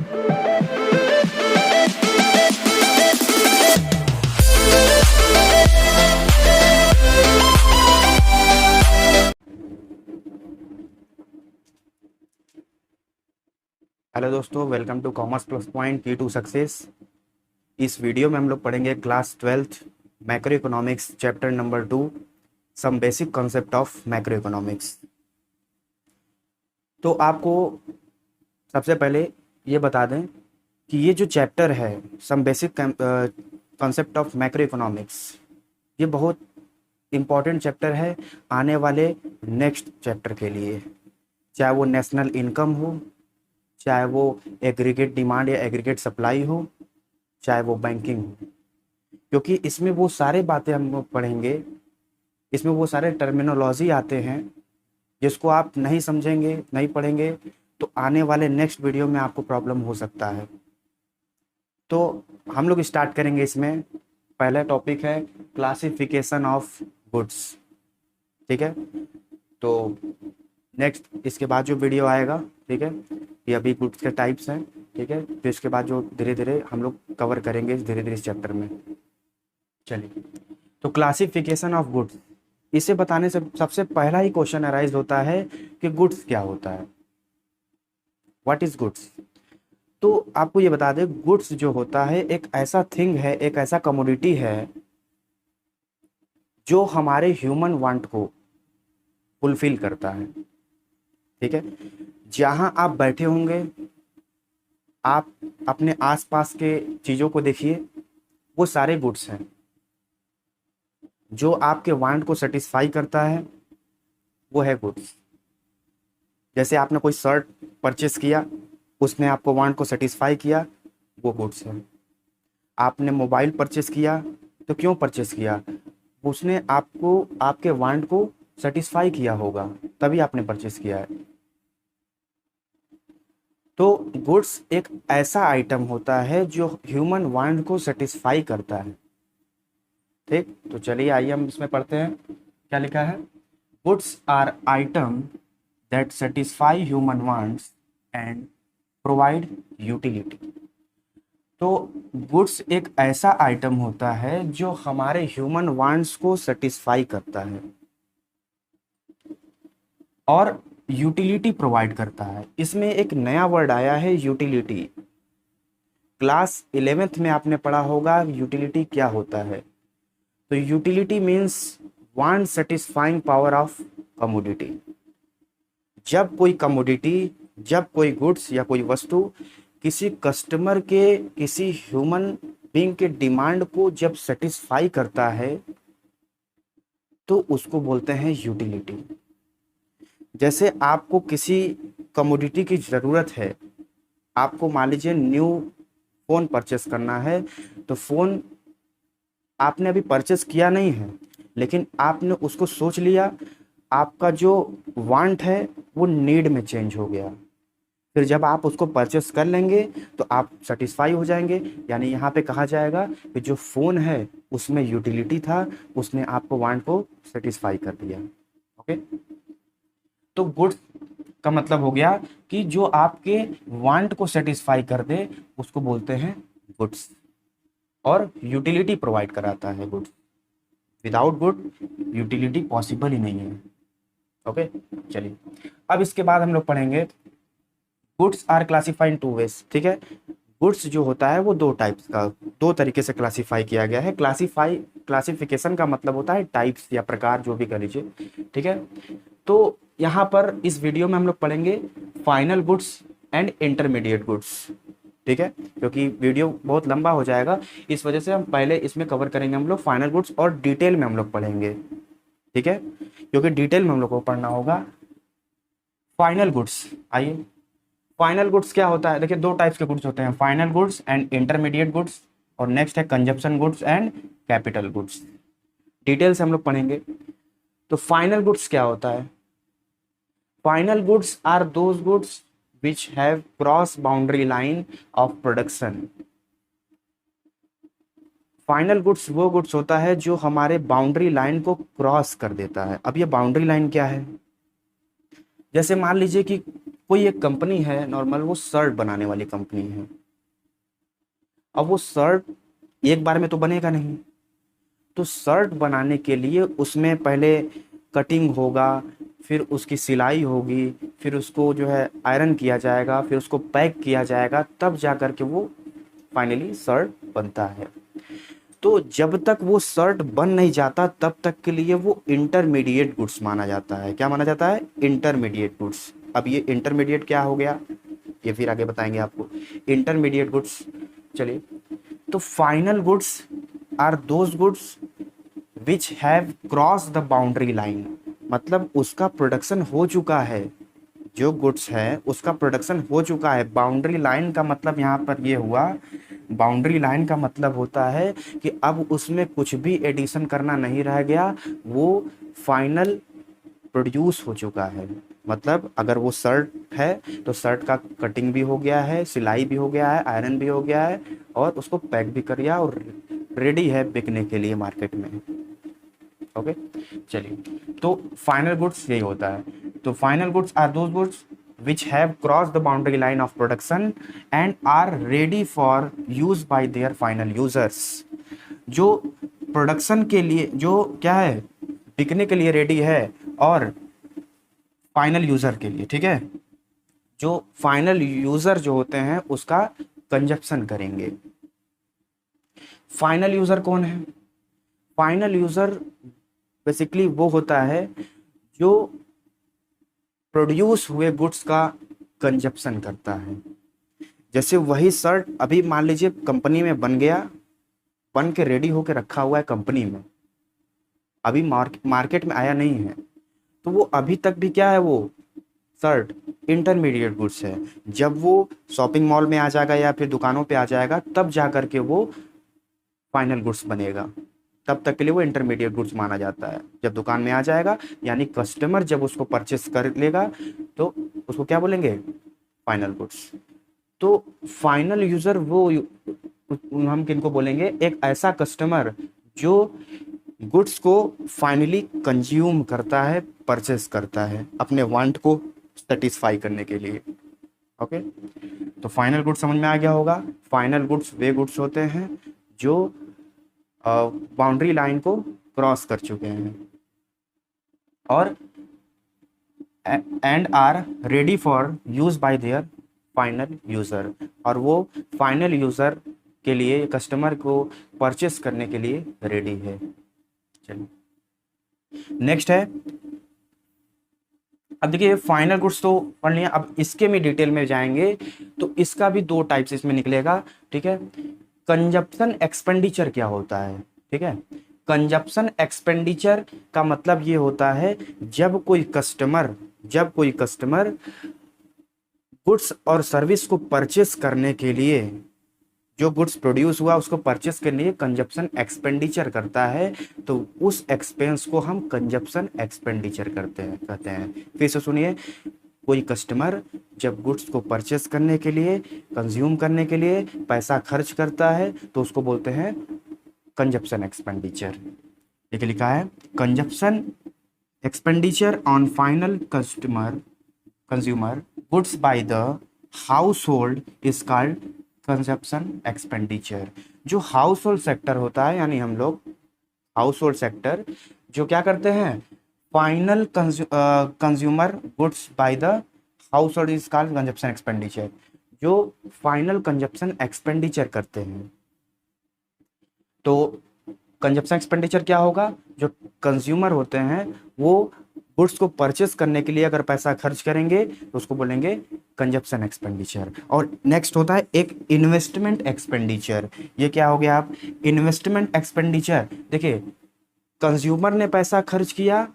Hello दोस्तों, welcome to commerce plus point की to success. इस वीडियो में हम लोग पढ़ेंगे class 12th macro economics chapter number 2 some basic concept of macro economics. तो आपको सबसे पहले ये बता दें कि ये जो चैप्टर है some basic concept of macro economics, ये बहुत इम्पॉर्टेंट चैप्टर है आने वाले नेक्स्ट चैप्टर के लिए, चाहे वो नेशनल इनकम हो, चाहे वो एग्रीगेट डिमांड या एग्रीगेट सप्लाई हो, चाहे वो बैंकिंग हो, क्योंकि इसमें वो सारे बातें हम लोग पढ़ेंगे, इसमें वो सारे टर्मिनोलॉजी आते हैं जिसको आप नहीं समझेंगे, नहीं पढ़ेंगे तो आने वाले नेक्स्ट वीडियो में आपको प्रॉब्लम हो सकता है। तो हम लोग स्टार्ट करेंगे। इसमें पहला टॉपिक है क्लासिफिकेशन ऑफ गुड्स, ठीक है। तो नेक्स्ट इसके बाद जो वीडियो आएगा, ठीक है, ये अभी गुड्स के टाइप्स हैं, ठीक है। तो इसके बाद जो धीरे धीरे हम लोग कवर करेंगे धीरे धीरे इस चैप्टर में। चलिए, तो क्लासिफिकेशन ऑफ गुड्स, इसे बताने से सबसे पहला ही क्वेश्चन अराइज होता है कि गुड्स क्या होता है, व्हाट इज गुड्स। तो आपको ये बता दें, गुड्स जो होता है एक ऐसा थिंग है, एक ऐसा कमोडिटी है जो हमारे ह्यूमन वांट को फुलफिल करता है, ठीक है। जहां आप बैठे होंगे, आप अपने आसपास के चीजों को देखिए, वो सारे गुड्स हैं जो आपके वांट को सेटिस्फाई करता है, वो है गुड्स। जैसे आपने कोई शर्ट परचेस किया, उसने आपको वांट को सेटिस्फाई किया, वो गुड्स है। आपने मोबाइल परचेस किया, तो क्यों परचेस किया, उसने आपको आपके वांट को सेटिस्फाई किया होगा, तभी आपने परचेस किया है। तो गुड्स एक ऐसा आइटम होता है जो ह्यूमन वांट को सेटिस्फाई करता है, ठीक। तो चलिए आइए हम इसमें पढ़ते हैं क्या लिखा है। Goods are item that satisfy human wants and provide utility. तो गुड्स एक ऐसा आइटम होता है जो हमारे ह्यूमन वांट्स को सेटिस्फाई करता है और यूटिलिटी प्रोवाइड करता है। इसमें एक नया वर्ड आया है, यूटिलिटी। क्लास 11th में आपने पढ़ा होगा यूटिलिटी क्या होता है। तो utility means want satisfying power of commodity. जब कोई कमोडिटी, जब कोई गुड्स या कोई वस्तु किसी कस्टमर के, किसी ह्यूमन बीइंग के डिमांड को जब सेटिस्फाई करता है तो उसको बोलते हैं यूटिलिटी। जैसे आपको किसी कमोडिटी की ज़रूरत है, आपको मान लीजिए न्यू फ़ोन परचेस करना है, तो फ़ोन आपने अभी परचेस किया नहीं है, लेकिन आपने उसको सोच लिया, आपका जो वांट है वो नीड में चेंज हो गया। फिर जब आप उसको परचेस कर लेंगे तो आप सेटिस्फाई हो जाएंगे। यानी यहाँ पे कहा जाएगा कि जो फ़ोन है उसमें यूटिलिटी था, उसने आपको वांट को सेटिस्फाई कर दिया। ओके, तो गुड्स का मतलब हो गया कि जो आपके वांट को सेटिस्फाई कर दे उसको बोलते हैं गुड्स, और यूटिलिटी प्रोवाइड कराता है goods. Without good utility possible ही नहीं है। ओके, चलिए अब इसके बाद हम लोग पढ़ेंगे goods are classified in two ways, ठीक है। गुड्स जो होता है वो दो टाइप्स का, दो तरीके से क्लासिफाई किया गया है। क्लासिफिकेशन का मतलब होता है टाइप्स या प्रकार, जो भी कह लीजिए, ठीक है। तो यहाँ पर इस वीडियो में हम लोग पढ़ेंगे final goods and intermediate goods, ठीक है। क्योंकि वीडियो बहुत लंबा हो जाएगा, इस वजह से हम पहले इसमें कवर करेंगे हम लोग फाइनल गुड्स, और डिटेल में हम लोग पढ़ेंगे, ठीक है, क्योंकि डिटेल में हम लोग को पढ़ना होगा फाइनल गुड्स। आइए, फाइनल गुड्स क्या होता है। देखिए, दो टाइप्स के गुड्स होते हैं, final goods and intermediate goods, और नेक्स्ट है consumption goods and capital goods. Detail से हम लोग पढ़ेंगे। तो फाइनल गुड्स क्या होता है। Final goods are those goods which have cross boundary line of production. Final goods वो गुड्स होता है जो हमारे बाउंड्री लाइन को क्रॉस कर देता है। अब ये बाउंड्री लाइन क्या है, जैसे मान लीजिए कि कोई एक कंपनी है नॉर्मल, वो शर्ट बनाने वाली कंपनी है। अब वो शर्ट एक बार में तो बनेगा नहीं, तो शर्ट बनाने के लिए उसमें पहले कटिंग होगा, फिर उसकी सिलाई होगी, फिर उसको जो है आयरन किया जाएगा, फिर उसको पैक किया जाएगा, तब जा कर के वो फाइनली शर्ट बनता है। तो जब तक वो शर्ट बन नहीं जाता तब तक के लिए वो इंटरमीडिएट गुड्स माना जाता है। क्या माना जाता है? Intermediate goods. अब ये इंटरमीडिएट क्या हो गया, ये फिर आगे बताएंगे आपको। इंटरमीडिएट गुड्स, चलिए। तो final goods are those goods which have cross the boundary line, मतलब उसका प्रोडक्शन हो चुका है, जो गुड्स है उसका प्रोडक्शन हो चुका है। बाउंड्री लाइन का मतलब यहाँ पर ये हुआ, बाउंड्री लाइन का मतलब होता है कि अब उसमें कुछ भी एडिशन करना नहीं रह गया, वो फाइनल प्रोड्यूस हो चुका है। मतलब अगर वो शर्ट है तो शर्ट का कटिंग भी हो गया है, सिलाई भी हो गया है, आयरन भी हो गया है, और उसको पैक भी कर दिया और रेडी है बिकने के लिए मार्केट में। ओके, चलिए। तो फाइनल गुड्स यही होता है। तो final goods are those goods which have crossed the boundary line of production and are ready for use by their final users। जो प्रोडक्शन के लिए जो क्या है, बिकने के लिए रेडी है, और फाइनल यूजर के लिए, ठीक है, जो फाइनल यूजर जो होते हैं उसका कंजप्शन करेंगे। फाइनल यूजर कौन है? फाइनल यूजर बेसिकली वो होता है जो प्रोड्यूस हुए गुड्स का कंजप्शन करता है। जैसे वही शर्ट अभी मान लीजिए कंपनी में बन गया, बन के रेडी होके रखा हुआ है कंपनी में, अभी मार्केट में आया नहीं है, तो वो अभी तक भी क्या है, वो शर्ट इंटरमीडिएट गुड्स है। जब वो शॉपिंग मॉल में आ जाएगा या फिर दुकानों पे आ जाएगा तब जा कर के वो फाइनल गुड्स बनेगा, तब तक के लिए वो इंटरमीडिएट गुड्स माना जाता है। जब दुकान में आ जाएगा यानी कस्टमर जब उसको परचेस कर लेगा तो उसको क्या बोलेंगे? Final goods. तो फाइनल यूजर वो हम किनको बोलेंगे? एक ऐसा कस्टमर जो गुड्स को फाइनली कंज्यूम करता है, परचेस करता है अपने वांट को सेटिस्फाई करने के लिए। ओके, तो फाइनल गुड्स समझ में आ गया होगा। फाइनल गुड्स वे गुड्स होते हैं जो बाउंड्री लाइन को क्रॉस कर चुके हैं और and are ready for use by their final user, और वो फाइनल यूजर के लिए, कस्टमर को परचेस करने के लिए रेडी है। चलिए नेक्स्ट है, अब देखिए फाइनल गुड्स तो पढ़ लिया, अब इसके में डिटेल में जाएंगे तो इसका भी दो टाइप्स इसमें निकलेगा, ठीक है। कंजप्शन एक्सपेंडिचर क्या होता है, ठीक है। कंजप्शन एक्सपेंडिचर का मतलब ये होता है जब कोई कस्टमर गुड्स और सर्विस को परचेस करने के लिए, जो गुड्स प्रोड्यूस हुआ उसको परचेस करने के लिए कंजप्शन एक्सपेंडिचर करता है, तो उस एक्सपेंस को हम कंजप्शन एक्सपेंडिचर कहते हैं। फिर से सुनिए, कोई कस्टमर जब गुड्स को परचेस करने के लिए, कंज्यूम करने के लिए पैसा खर्च करता है तो उसको बोलते हैं कंजप्शन एक्सपेंडिचर। देखिए लिखा है, consumption expenditure on final consumer goods by the house hold is called consumption expenditure. जो हाउस होल्ड सेक्टर होता है, यानी हम लोग हाउस होल्ड सेक्टर जो क्या करते हैं, final consumer goods by the house hold is called consumption expenditure, जो फाइनल कंजप्शन एक्सपेंडिचर करते हैं। तो कंजप्शन एक्सपेंडिचर क्या होगा, जो कंज्यूमर होते हैं वो गुड्स को परचेस करने के लिए अगर पैसा खर्च करेंगे तो उसको बोलेंगे कंजप्शन एक्सपेंडिचर। और नेक्स्ट होता है एक इन्वेस्टमेंट एक्सपेंडिचर। ये क्या हो गया, आप इन्वेस्टमेंट एक्सपेंडिचर, देखिए कंज्यूमर ने पैसा खर्च किया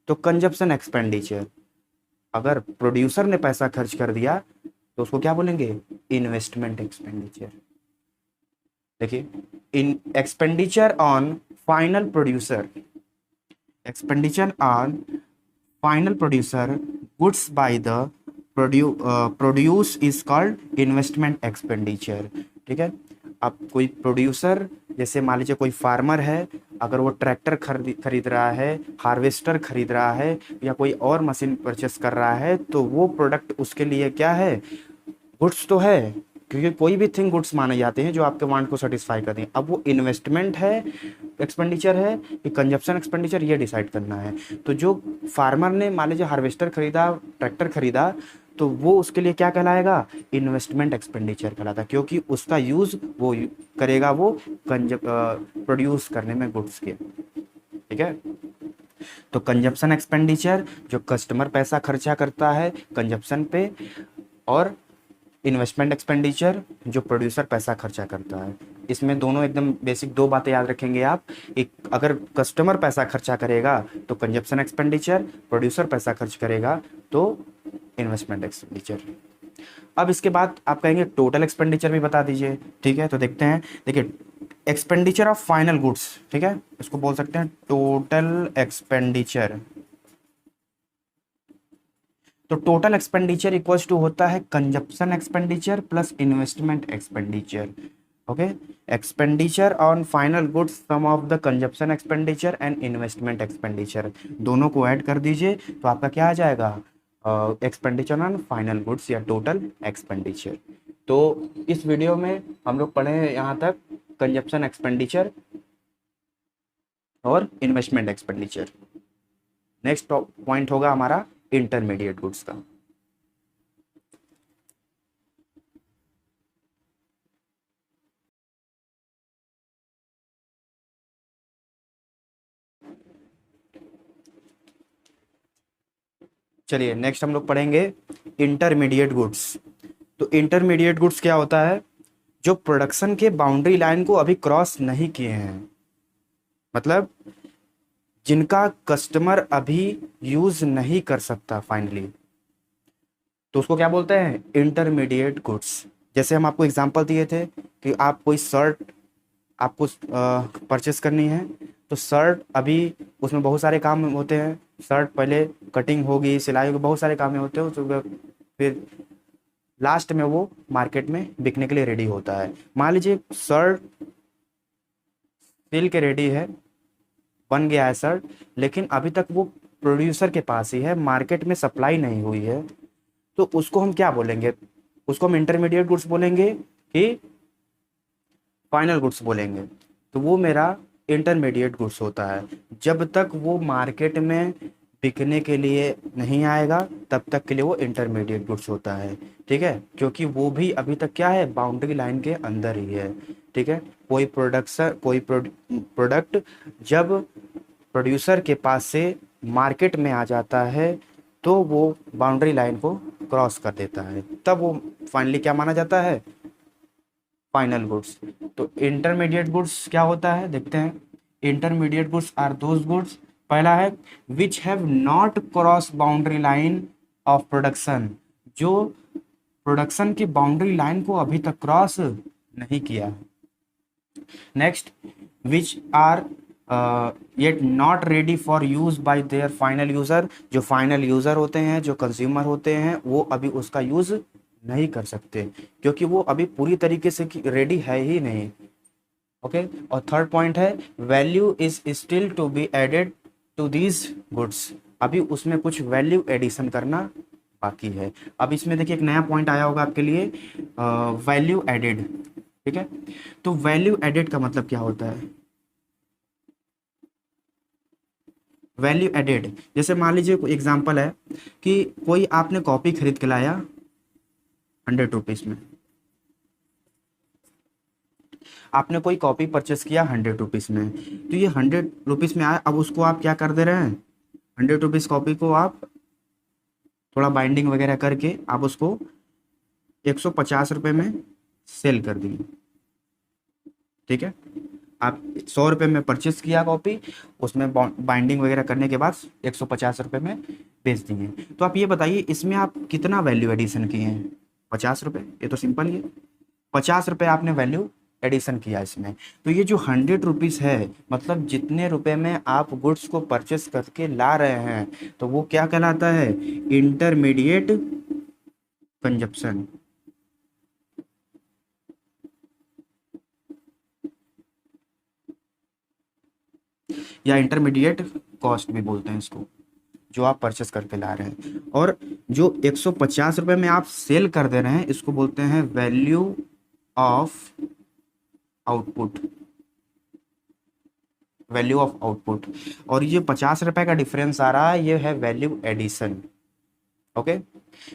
तो कंजप्शन एक्सपेंडिचर, अगर प्रोड्यूसर ने पैसा खर्च कर दिया तो उसको क्या बोलेंगे, इन्वेस्टमेंट एक्सपेंडिचर। देखिए, इन expenditure on final producer, expenditure on final producer goods by the produce is called investment expenditure, ठीक है। अब कोई प्रोड्यूसर, जैसे मान लीजिए कोई फार्मर है अगर वो ट्रैक्टर खरीद रहा है, हार्वेस्टर खरीद रहा है, या कोई और मशीन परचेस कर रहा है, तो वो प्रोडक्ट उसके लिए क्या है, गुड्स तो है, क्योंकि कोई भी थिंग गुड्स माने जाते हैं जो आपके वांट को सेटिस्फाई करते हैं। अब वो इन्वेस्टमेंट है, एक्सपेंडिचर है, कि कंजप्शन एक्सपेंडिचर, ये डिसाइड करना है। तो जो फार्मर ने मान लीजिए हार्वेस्टर खरीदा, ट्रैक्टर खरीदा, तो वो उसके लिए क्या कहलाएगा, इन्वेस्टमेंट एक्सपेंडिचर कहलाता है, क्योंकि उसका यूज वो करेगा वो प्रोड्यूस करने में गुड्स के। ठीक है, तो कंजप्शन एक्सपेंडिचर जो कस्टमर पैसा खर्चा करता है कंजप्शन पे, और इन्वेस्टमेंट एक्सपेंडिचर जो प्रोड्यूसर पैसा खर्चा करता है। इसमें दोनों एकदम बेसिक दो बातें याद रखेंगे आप। एक, अगर कस्टमर पैसा खर्चा करेगा तो कंजप्शन एक्सपेंडिचर, प्रोड्यूसर पैसा खर्च करेगा तो इन्वेस्टमेंट एक्सपेंडिचर। अब इसके बाद आप कहेंगे टोटल एक्सपेंडिचर भी बता दीजिए। ठीक है, तो देखते हैं। देखिए, एक्सपेंडिचर ऑफ फाइनल गुड्स, ठीक है, इसको बोल सकते हैं टोटल एक्सपेंडिचर। तो टोटल एक्सपेंडिचर इक्वल्स टू होता है consumption expenditure plus investment expenditure. Okay, expenditure on final goods sum of the consumption expenditure and investment expenditure, दोनों को ऐड कर दीजिए तो आपका क्या आ जाएगा, एक्सपेंडिचर ऑन फाइनल गुड्स या टोटल एक्सपेंडिचर। तो इस वीडियो में हम लोग पढ़े हैं यहाँ तक कंजप्शन एक्सपेंडिचर और इन्वेस्टमेंट एक्सपेंडिचर। नेक्स्ट पॉइंट होगा हमारा इंटरमीडिएट गुड्स का। चलिए नेक्स्ट हम लोग पढ़ेंगे इंटरमीडिएट गुड्स। तो इंटरमीडिएट गुड्स क्या होता है, जो प्रोडक्शन के बाउंड्री लाइन को अभी क्रॉस नहीं किए हैं, मतलब जिनका कस्टमर अभी यूज नहीं कर सकता फाइनली, तो उसको क्या बोलते हैं, इंटरमीडिएट गुड्स। जैसे हम आपको एग्जांपल दिए थे कि आप कोई शर्ट आपको परचेस करनी है, तो शर्ट अभी उसमें बहुत सारे काम होते हैं। शर्ट पहले कटिंग होगी, सिलाई होगी, बहुत सारे काम होते हैं, तो फिर लास्ट में वो मार्केट में बिकने के लिए रेडी होता है। मान लीजिए शर्ट सिल के रेडी है, बन गया है शर्ट, लेकिन अभी तक वो प्रोड्यूसर के पास ही है, मार्केट में सप्लाई नहीं हुई है, तो उसको हम क्या बोलेंगे, उसको हम इंटरमीडिएट गुड्स बोलेंगे कि फाइनल गुड्स बोलेंगे। तो वो मेरा इंटरमीडिएट गुड्स होता है। जब तक वो मार्केट में बिकने के लिए नहीं आएगा तब तक के लिए वो इंटरमीडिएट गुड्स होता है। ठीक है, क्योंकि वो भी अभी तक क्या है, बाउंड्री लाइन के अंदर ही है। ठीक है, कोई प्रोडक्ट जब प्रोड्यूसर के पास से मार्केट में आ जाता है तो वो बाउंड्री लाइन को क्रॉस कर देता है, तब वो फाइनली क्या माना जाता है, फाइनल गुड्स। तो इंटरमीडिएट गुड्स क्या होता है, देखते हैं। Intermediate goods are those goods, पहला है which have not cross boundary line of production, जो प्रोडक्शन की बाउंड्री लाइन को अभी तक क्रॉस नहीं किया। Next, which are yet not ready for use by their final user, जो फाइनल यूजर होते हैं, जो कंज्यूमर होते हैं, वो अभी उसका यूज नहीं कर सकते क्योंकि वो अभी पूरी तरीके से रेडी है ही नहीं। ओके, और थर्ड पॉइंट है value is still to be added to these goods, अभी उसमें कुछ वैल्यू एडिशन करना बाकी है। अब इसमें देखिए एक नया पॉइंट आया होगा आपके लिए, वैल्यू एडेड। ठीक है, तो वैल्यू एडेड का मतलब क्या होता है, वैल्यू एडेड जैसे मान लीजिए एग्जांपल है कि कोई आपने कॉपी खरीद के लाया 100 रुपीज में, आपने कोई कॉपी परचेस किया 100 रुपीज में, तो ये 100 रुपीज में आया। अब उसको आप क्या कर दे रहे हैं, 100 रुपीज कॉपी को आप थोड़ा बाइंडिंग वगैरह करके आप उसको 150 रुपये में सेल कर दिए। ठीक है, आप 100 रुपये में परचेस किया कॉपी, उसमें बाइंडिंग वगैरह करने के बाद 150 रुपये में बेच दिए। तो आप ये बताइए इसमें आप कितना वैल्यू एडिशन किए हैं, 50 रुपये। ये तो सिंपल ही है, 50 रुपये आपने वैल्यू एडिशन किया इसमें। तो ये जो 100 रुपीज़ है, मतलब जितने रुपए में आप गुड्स को परचेस करके ला रहे हैं, तो वो क्या कहलाता है, इंटरमीडिएट कंजप्शन। या इंटरमीडिएट कॉस्ट भी बोलते हैं इसको, जो आप परचेस करके ला रहे हैं। और जो 150 रुपये में आप सेल कर दे रहे हैं इसको बोलते हैं value of output, value of output. और ये 50 रुपए का डिफरेंस आ रहा है, ये है वैल्यू एडिशन। ओके,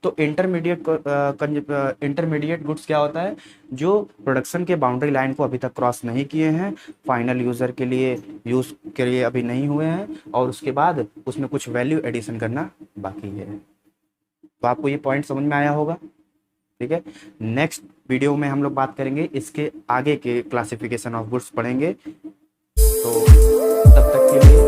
तो इंटरमीडिएट गुड्स क्या होता है, जो प्रोडक्शन के बाउंड्री लाइन को अभी तक क्रॉस नहीं किए हैं, फाइनल यूजर के लिए यूज के लिए अभी नहीं हुए हैं, और उसके बाद उसमें कुछ वैल्यू एडिशन करना बाकी है। तो आपको ये पॉइंट समझ में आया होगा, ठीक है। नेक्स्ट वीडियो में हम लोग बात करेंगे इसके आगे के क्लासिफिकेशन ऑफ गुड्स पढ़ेंगे। तो तब तक के लिए